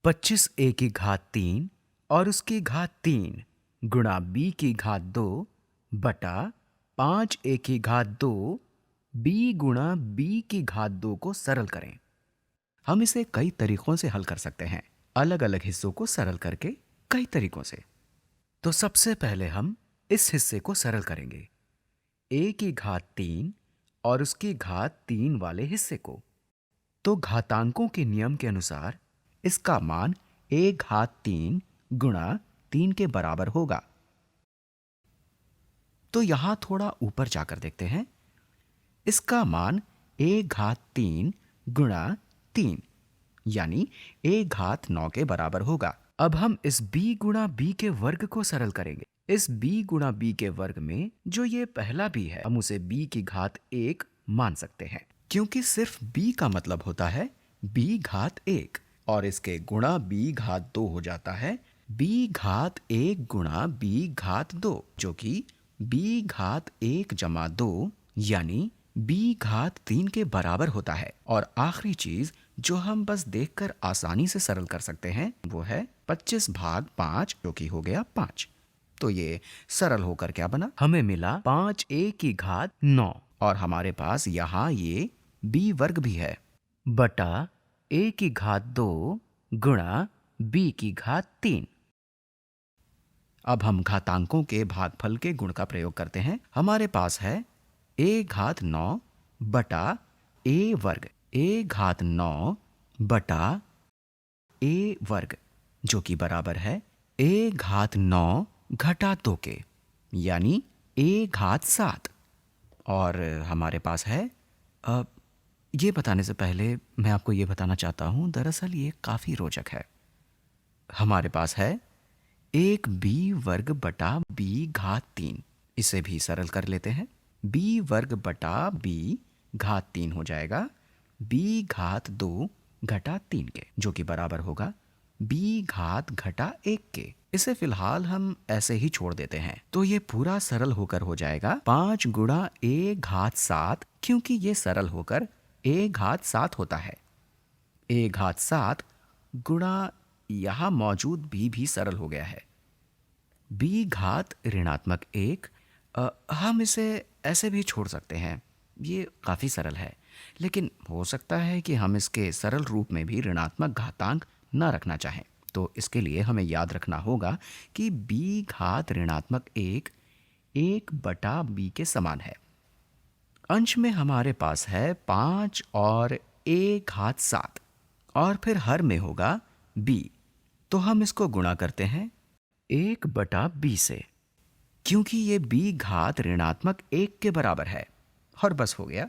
25 a की घात 3 और उसकी घात 3 गुणा b की घात 2 बटा 5 a की घात 2 b गुणा b की घात 2 को सरल करें। हम इसे कई तरीकों से हल कर सकते हैं, अलग अलग हिस्सों को सरल करके कई तरीकों से। तो सबसे पहले हम इस हिस्से को सरल करेंगे, a की घात 3 और उसकी घात 3 वाले हिस्से को। तो घातांकों के नियम के अनुसार इसका मान a घात 3 गुणा 3 के बराबर होगा। तो यहां थोड़ा ऊपर जाकर देखते हैं, इसका मान a घात 3 गुणा 3 यानी a घात 9 के बराबर होगा। अब हम इस b गुणा b के वर्ग को सरल करेंगे। इस b गुणा b के वर्ग में जो ये पहला b है, हम उसे b की घात 1 मान सकते हैं, क्योंकि सिर्फ b का मतलब होता है b घात 1 और इसके गुणा b घात 2 हो जाता है b घात 1 गुणा b घात 2, जो कि b घात 1 जमा 2 यानी b घात 3 के बराबर होता है। और आखिरी चीज जो हम बस देखकर आसानी से सरल कर सकते हैं वो है 25 भाग 5, जो कि हो गया 5। तो ये सरल होकर क्या बना, हमें मिला 5a की घात 9 और हमारे पास यहाँ ये b वर्ग भी है बटा a की घात 2 गुणा b की घात 3। अब हम घातांकों के भागफल के गुण का प्रयोग करते हैं। हमारे पास है a घात 9 बटा a वर्ग, a घात 9 बटा a वर्ग, जो कि बराबर है a घात 9 घटा 2 के, यानी a घात 7। और हमारे पास है, अब ये बताने से पहले मैं आपको ये बताना चाहता हूँ, दरअसल ये काफ़ी रोचक है। हमारे पास है एक b वर्ग बटा b घात 3, इसे भी सरल कर लेते हैं। b वर्ग बटा b घात 3 हो जाएगा b घात 2 घटा 3 के, जो कि बराबर होगा b घात घटा 1 के। इसे फिलहाल हम ऐसे ही छोड़ देते हैं, तो ये पूरा सरल होकर हो जाएगा 5 गुणा a घात 7, क्योंकि ये सरल होकर a घात 7 होता है। a घात 7 गुणा यहाँ मौजूद b भी सरल हो गया है, b घात ऋणात्मक 1। हम इसे ऐसे भी छोड़ सकते हैं, ये काफ़ी सरल है, लेकिन हो सकता है कि हम इसके सरल रूप में भी ऋणात्मक घातांक न रखना चाहें। तो इसके लिए हमें याद रखना होगा कि b घात ऋणात्मक 1 बटा b के समान है। अंश में हमारे पास है 5 और a घात 7 और फिर हर में होगा b, तो हम इसको गुणा करते हैं 1 बटा b से, क्योंकि ये b घात ऋणात्मक 1 के बराबर है, और बस हो गया।